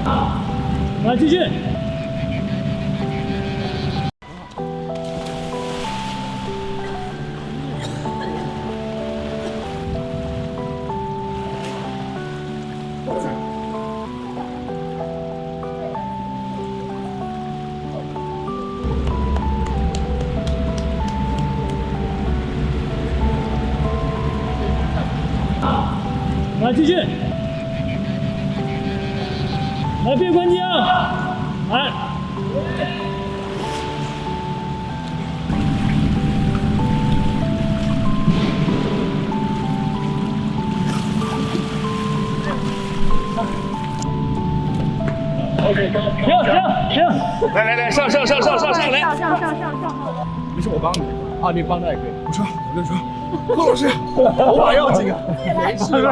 来继续。来继续。来别关机啊！来。OK， 停！来，上来！没事，我帮你啊，你帮他也可以。我跟你说，陆老师，头发要紧啊，没事的。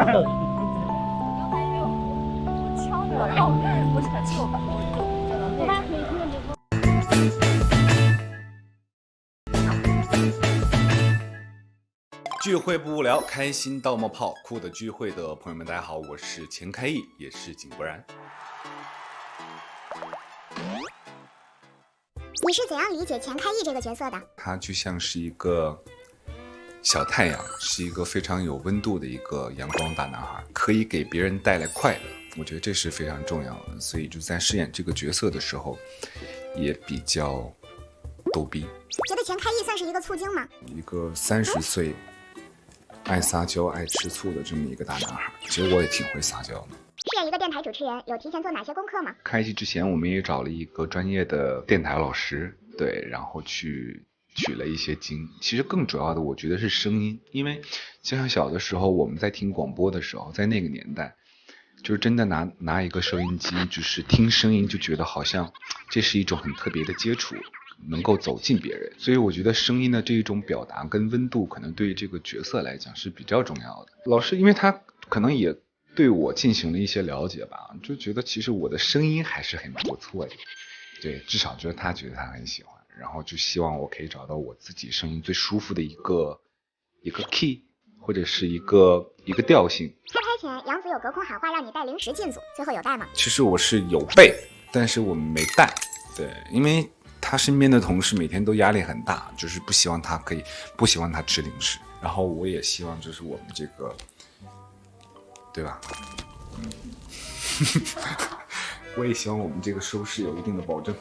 然后我是很臭，我妈可以听着聚会不无聊，开心到冒泡，酷的聚会的朋友们，大家好，我是钱开义，也是井柏然。你是怎样理解钱开义这个角色的？他就像是一个小太阳，是一个非常有温度的一个阳光大男孩，可以给别人带来快乐。我觉得这是非常重要的，所以就在饰演这个角色的时候，也比较逗逼。觉得钱开义算是一个醋精吗？一个30岁爱撒娇、爱吃醋的这么一个大男孩，其实我也挺会撒娇的。饰演一个电台主持人，有提前做哪些功课吗？开机之前，我们也找了一个专业的电台老师，对，然后去取了一些经。其实更主要的，我觉得是声音，因为就像小的时候我们在听广播的时候，在那个年代，就是真的拿一个收音机，就是听声音，就觉得好像这是一种很特别的接触，能够走近别人。所以我觉得声音的这一种表达跟温度，可能对于这个角色来讲是比较重要的。老师，因为他可能也对我进行了一些了解吧，就觉得其实我的声音还是很不错的，对，至少就是他觉得他很喜欢，然后就希望我可以找到我自己声音最舒服的一个 key， 或者是一个调性。开拍前，杨紫有隔空喊话让你带零食进组，最后有带吗？其实我是有备，但是我没带，对，因为他身边的同事每天都压力很大，就是不希望他吃零食，然后我也希望就是我们这个。对吧？我也希望我们这个收视有一定的保证。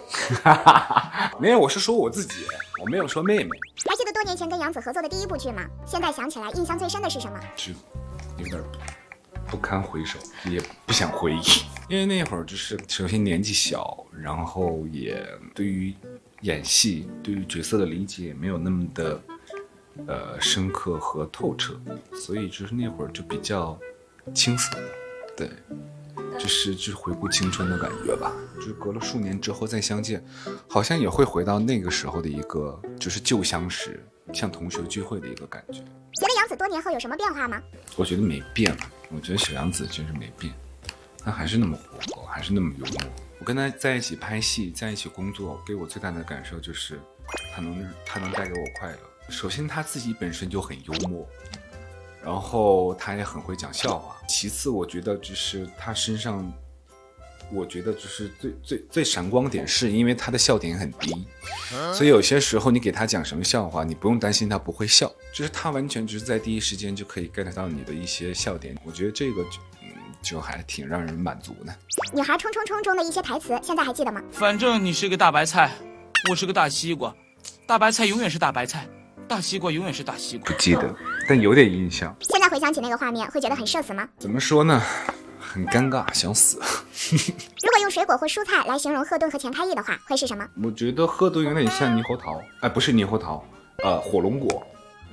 没有，我是说我自己，我没有说妹妹。还记得多年前跟杨紫合作的第一部剧吗？现在想起来，印象最深的是什么？就有点不堪回首，也不想回忆，因为那会儿就是首先年纪小，然后也对于演戏、对于角色的理解也没有那么的深刻和透彻，所以就是那会儿就比较。青涩，对，就是回顾青春的感觉吧。就是隔了数年之后再相见，好像也会回到那个时候的一个就是旧相识，像同学聚会的一个感觉。觉得杨紫多年后有什么变化吗？我觉得没变，我觉得小杨紫真是没变，她还是那么活泼，还是那么幽默。我跟她在一起拍戏，在一起工作，给我最大的感受就是她能带给我快乐。首先她自己本身就很幽默。然后他也很会讲笑话。其次，我觉得就是他身上，我觉得就是最闪光点，是因为他的笑点很低，所以有些时候你给他讲什么笑话，你不用担心他不会笑，就是他完全就是在第一时间就可以 get 到你的一些笑点。我觉得这个就还挺让人满足的。女孩冲冲冲中的一些台词，现在还记得吗？反正你是个大白菜，我是个大西瓜，大白菜永远是大白菜。大西瓜永远是大西瓜，不记得，但有点印象。现在回想起那个画面，会觉得很社死吗？怎么说呢，很尴尬，想死。如果用水果或蔬菜来形容贺顿和钱开义的话，会是什么？我觉得贺顿有点像猕猴桃，不是猕猴桃，火龙果，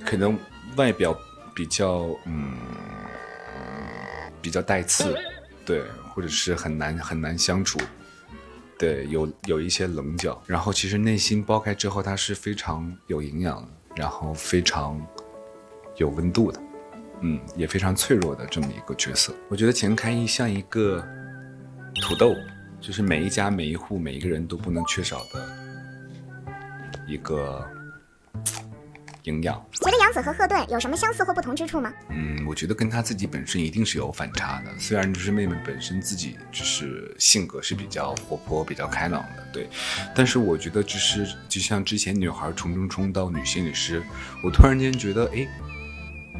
可能外表比较比较带刺，对，或者是很难相处。对，有一些棱角，然后其实内心剥开之后，它是非常有营养的，然后非常有温度的，也非常脆弱的这么一个角色。我觉得钱开义像一个土豆，就是每一家每一户每一个人都不能缺少的一个营养。觉得杨紫和贺顿有什么相似或不同之处吗？我觉得跟她自己本身一定是有反差的。虽然就是妹妹本身自己就是性格是比较活泼、比较开朗的，对，但是我觉得就像之前女孩冲到女心理师，我突然间觉得，哎，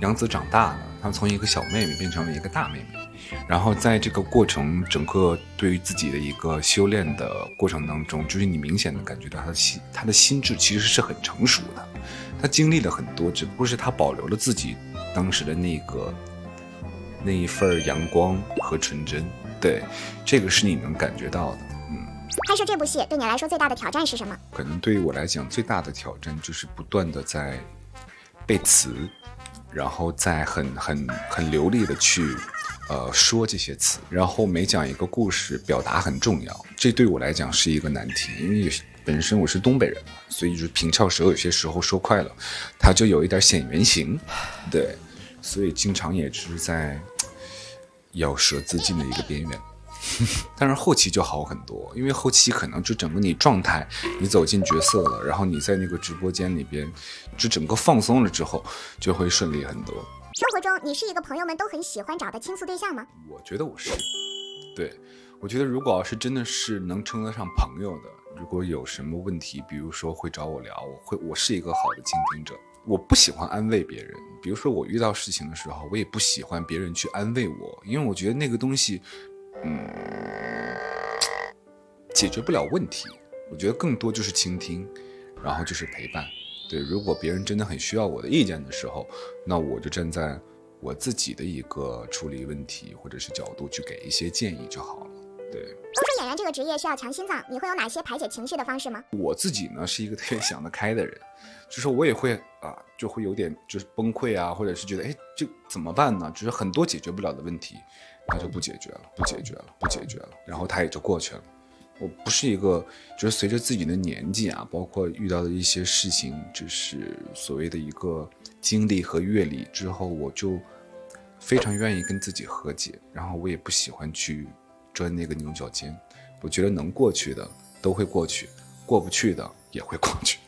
杨紫长大了，她从一个小妹妹变成了一个大妹妹。然后在这个过程，整个对于自己的一个修炼的过程当中，就是你明显的感觉到他的心智其实是很成熟的，他经历了很多，只不过是他保留了自己当时的那一份阳光和纯真，对，这个是你能感觉到的。拍摄这部戏对你来说最大的挑战是什么？可能对于我来讲，最大的挑战就是不断的在背词，然后再很流利的去说这些词，然后每讲一个故事，表达很重要，这对我来讲是一个难题，因为本身我是东北人，所以就是平翘舌有些时候说快了，它就有一点显原形，对，所以经常也是在咬舌自尽的一个边缘。但是后期就好很多，因为后期可能就整个你状态，你走进角色了，然后你在那个直播间里边，就整个放松了之后，就会顺利很多。生活中你是一个朋友们都很喜欢找的倾诉对象吗？我觉得我是，对，我觉得如果要是真的是能称得上朋友的，如果有什么问题，比如说会找我聊，我是一个好的倾听者。我不喜欢安慰别人，比如说我遇到事情的时候，我也不喜欢别人去安慰我，因为我觉得那个东西解决不了问题。我觉得更多就是倾听，然后就是陪伴。对，如果别人真的很需要我的意见的时候，那我就站在我自己的一个处理问题或者是角度去给一些建议就好了。对，都说演员这个职业需要强心脏，你会有哪些排解情绪的方式吗？我自己呢是一个特别想得开的人，就是我也会就会有点就是崩溃啊，或者是觉得这怎么办呢？就是很多解决不了的问题，那就不解决了，然后它也就过去了。我不是一个，就是随着自己的年纪啊，包括遇到的一些事情，就是所谓的一个经历和阅历之后，我就非常愿意跟自己和解，然后我也不喜欢去钻那个牛角尖。我觉得能过去的都会过去，过不去的也会过去。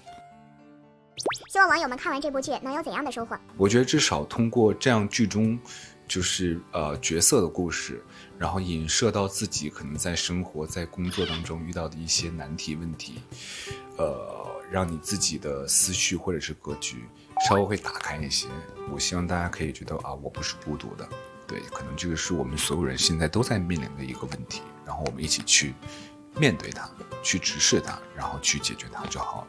希望网友们看完这部剧能有怎样的收获？我觉得至少通过这样剧中就是角色的故事，然后影射到自己可能在生活在工作当中遇到的一些难题问题，让你自己的思绪或者是格局稍微会打开一些。我希望大家可以觉得我不是孤独的，对，可能这个是我们所有人现在都在面临的一个问题，然后我们一起去面对它，去直视它，然后去解决它就好了。